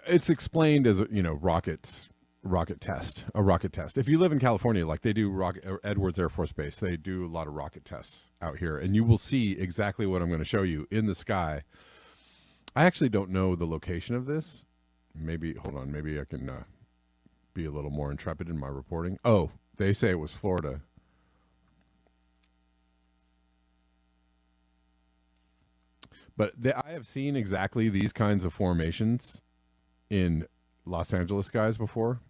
it's explained as rocket test, a rocket test. If you live in California, like they do Edwards Air Force Base, they do a lot of rocket tests out here, and you will see exactly what I'm going to show you in the sky. I actually don't know the location of this. Maybe, hold on, maybe I can be a little more intrepid in my reporting. Oh, they say it was Florida. But I have seen exactly these kinds of formations in Los Angeles skies before,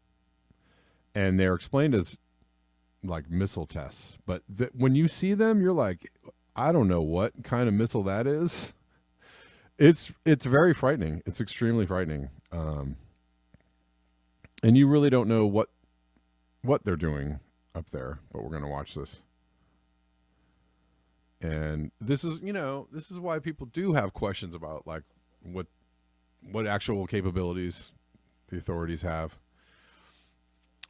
and they're explained as like missile tests. But when you see them, you're like, I don't know what kind of missile that is. It's very frightening. It's extremely frightening, and you really don't know what they're doing up there. But we're gonna watch this, and this is why people do have questions about like what actual capabilities the authorities have,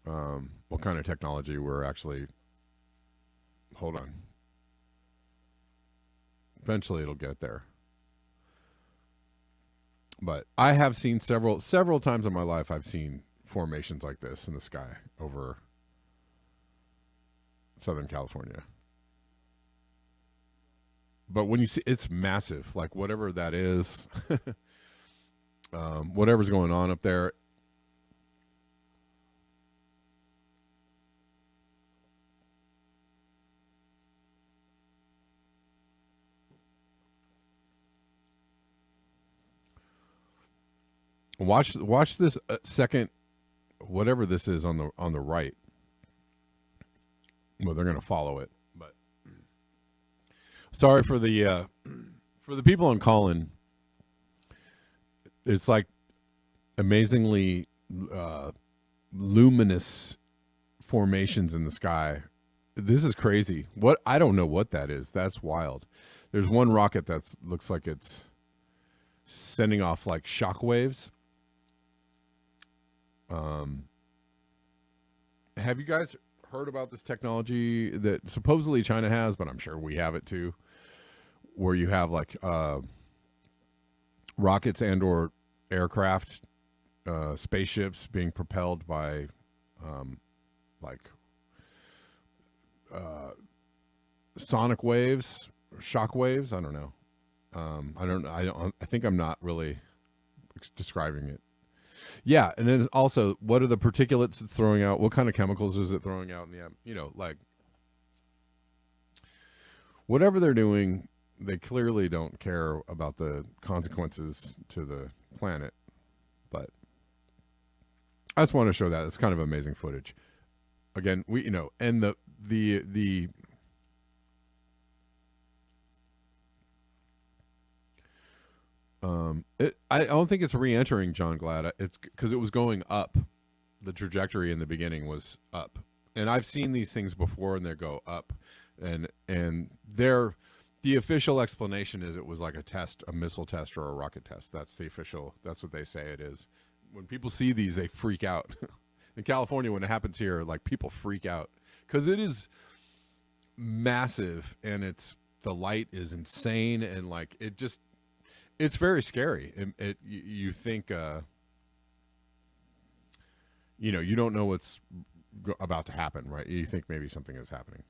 what kind of technology we're actually. Hold on. Eventually, it'll get there. But I have seen several times in my life. I've seen formations like this in the sky over Southern California. But when you see, it's massive. Like whatever that is, whatever's going on up there. Watch this second, whatever this is on the right. Well, they're going to follow it, but sorry for the people on call-in. It's like amazingly luminous formations in the sky. This is crazy. What, I don't know what that is. That's wild. There's one rocket that looks like it's sending off like shock waves. Have you guys heard about this technology that supposedly China has, but I'm sure we have it too, where you have like rockets and or aircraft, spaceships being propelled by like sonic waves, shock waves. I don't know. I think I'm not really describing it. Yeah, and then also, what are the particulates it's throwing out? What kind of chemicals is it throwing out in the air? Like whatever they're doing, they clearly don't care about the consequences to the planet. But I just want to show that it's kind of amazing footage. Again, and the I don't think it's re-entering, John Glad. It's because it was going up. The trajectory in the beginning was up, and I've seen these things before, and they go up, and the official explanation is it was like a test, a missile test or a rocket test. That's what they say it is. When people see these, they freak out. In California, when it happens here, like people freak out because it is massive, and the light is insane, and like it's very scary. You think, you don't know what's about to happen, right? You think maybe something is happening.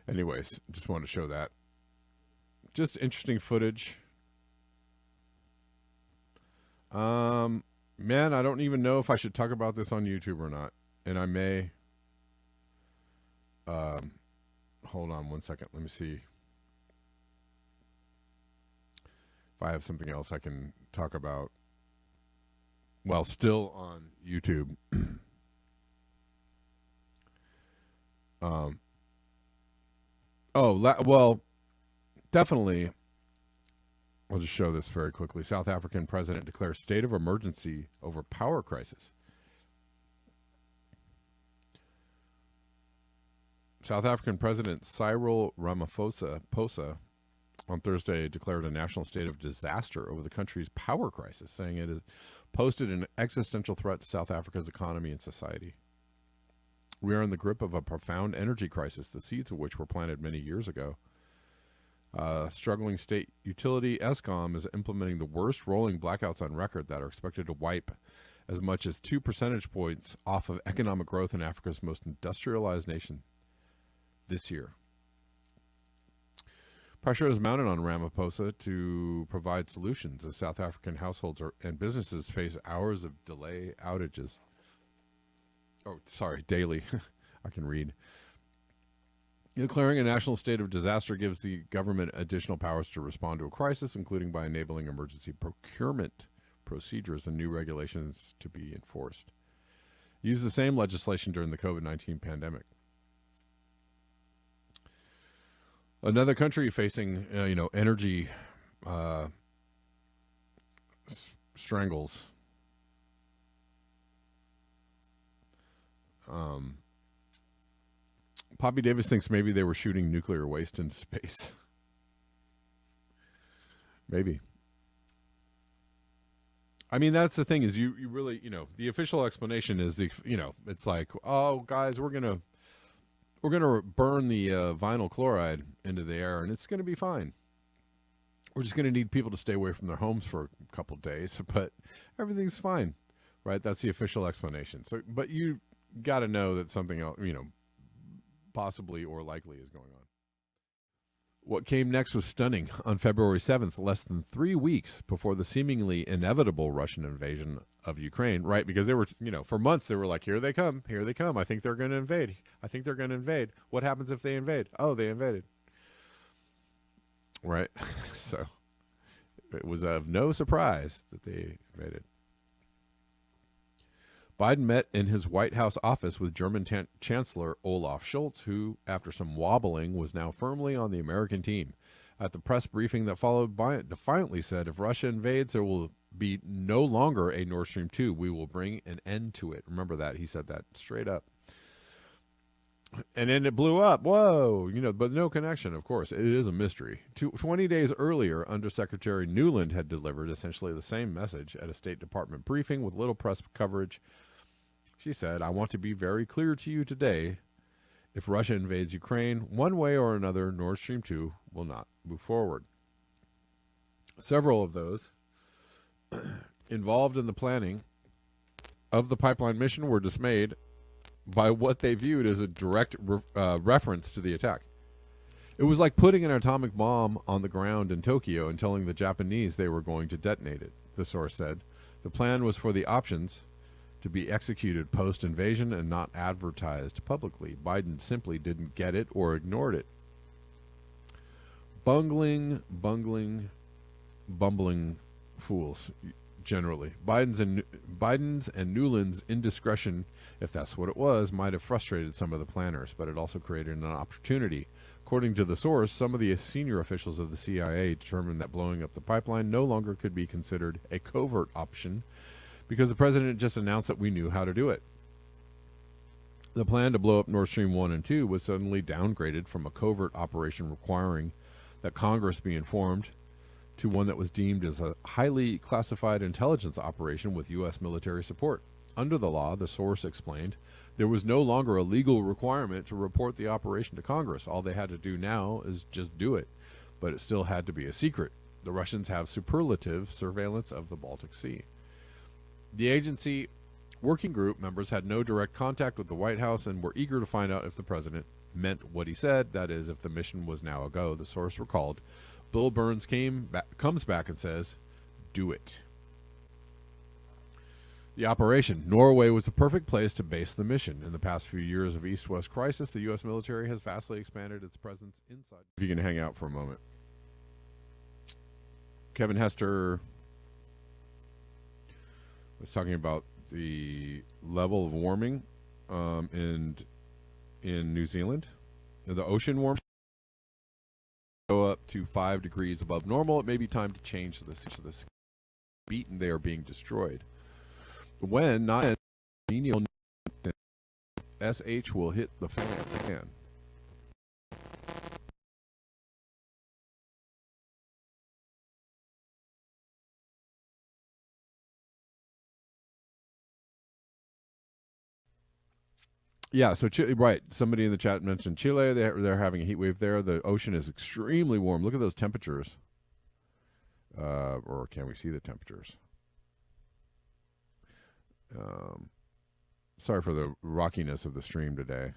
Anyways, just wanted to show that. Just interesting footage. Man, I don't even know if I should talk about this on YouTube or not, and I may. Hold on one second. Let me see if I have something else I can talk about while still on YouTube. Well, definitely. I'll just show this very quickly. South African president declares state of emergency over power crisis. South African President Cyril Ramaphosa on Thursday declared a national state of disaster over the country's power crisis, saying it has posed an existential threat to South Africa's economy and society. We are in the grip of a profound energy crisis, the seeds of which were planted many years ago. Struggling state utility ESCOM is implementing the worst rolling blackouts on record that are expected to wipe as much as 2 percentage points off of economic growth in Africa's most industrialized nation this year. Pressure is mounted on Ramaphosa to provide solutions as South African households and businesses face hours of delay outages. Oh, sorry, daily. I can read. Declaring a national state of disaster gives the government additional powers to respond to a crisis, including by enabling emergency procurement procedures and new regulations to be enforced. Use the same legislation during the COVID-19 pandemic. Another country facing, energy strangles. Poppy Davis thinks maybe they were shooting nuclear waste into space. Maybe. I mean, that's the thing is you really, the official explanation is it's like, oh, guys, we're gonna burn the vinyl chloride into the air and it's gonna be fine. We're just gonna need people to stay away from their homes for a couple days, but everything's fine, right? That's the official explanation. So, but you got to know that something else, possibly or likely is going on. What came next was stunning. On February 7th, less than 3 weeks before the seemingly inevitable Russian invasion of Ukraine, right? Because they were, for months they were like, here they come. I think they're going to invade. What happens if they invade? Oh, they invaded. Right? So it was of no surprise that they invaded. Biden met in his White House office with German Chancellor Olaf Scholz, who, after some wobbling, was now firmly on the American team. At the press briefing that followed, Biden defiantly said, if Russia invades, there will be no longer a Nord Stream 2. We will bring an end to it. Remember that. He said that straight up. And then it blew up. Whoa, but no connection, of course. It is a mystery. 20 days earlier, Undersecretary Nuland had delivered essentially the same message at a State Department briefing with little press coverage. She said, I want to be very clear to you today. If Russia invades Ukraine, one way or another, Nord Stream 2 will not move forward. Several of those involved in the planning of the pipeline mission were dismayed by what they viewed as a direct reference to the attack. It was like putting an atomic bomb on the ground in Tokyo and telling the Japanese they were going to detonate it, the source said. The plan was for the options to be executed post-invasion and not advertised publicly. Biden simply didn't get it or ignored it. Bumbling fools, generally. Biden's and Nuland's indiscretion, if that's what it was, might have frustrated some of the planners, but it also created an opportunity. According to the source, some of the senior officials of the CIA determined that blowing up the pipeline no longer could be considered a covert option because the president just announced that we knew how to do it. The plan to blow up Nord Stream 1 and 2 was suddenly downgraded from a covert operation requiring that Congress be informed to one that was deemed as a highly classified intelligence operation with U.S. military support. Under the law, the source explained, there was no longer a legal requirement to report the operation to Congress. All they had to do now is just do it, but it still had to be a secret. The Russians have superlative surveillance of the Baltic Sea. The agency working group members had no direct contact with the White House and were eager to find out if the president meant what he said, that is, if the mission was now a go. The source recalled, Bill Burns comes back and says, do it. The operation. Norway was the perfect place to base the mission. In the past few years of East-West crisis, the U.S. military has vastly expanded its presence inside. If you can hang out for a moment. Kevin Hester was talking about the level of warming in New Zealand. The ocean warming go up to 5 degrees above normal. It may be time to change this. Beaten, they are being destroyed. When not menial, SH will hit the fan. Yeah, so right. Somebody in the chat mentioned Chile. They're having a heat wave there. The ocean is extremely warm. Look at those temperatures. Or can we see the temperatures? Um, sorry for the rockiness of the stream today.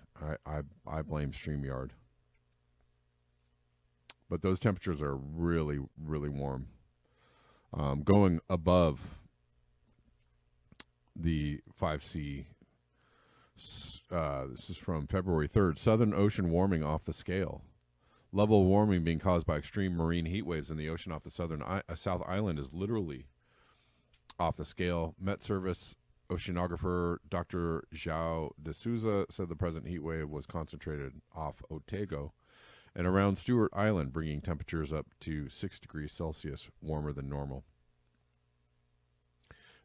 I blame StreamYard. But those temperatures are really, really warm. Going above the 5C. This is from February 3rd. Southern ocean warming off the scale. Level of warming being caused by extreme marine heat waves in the ocean off the South Island is literally off the scale. Met Service oceanographer Dr. João de Souza said the present heat wave was concentrated off Otago and around Stewart Island, bringing temperatures up to 6 degrees Celsius warmer than normal.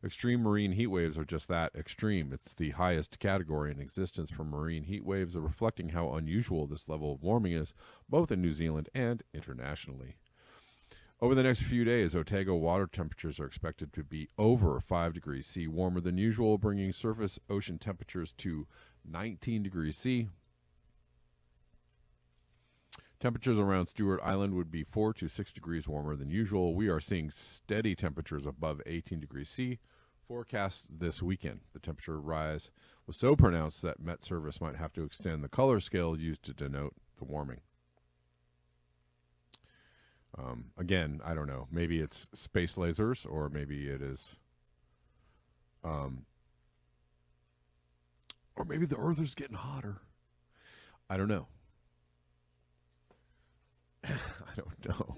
Extreme marine heat waves are just that, extreme. It's the highest category in existence for marine heat waves, reflecting how unusual this level of warming is, both in New Zealand and internationally. Over the next few days, Otago water temperatures are expected to be over 5 degrees C warmer than usual, bringing surface ocean temperatures to 19 degrees C. Temperatures around Stewart Island would be 4 to 6 degrees warmer than usual. We are seeing steady temperatures above 18 degrees C. Forecast this weekend. The temperature rise was so pronounced that Met Service might have to extend the color scale used to denote the warming. Again, I don't know. Maybe it's space lasers, or maybe it is, or maybe the Earth is getting hotter. I don't know. I don't know.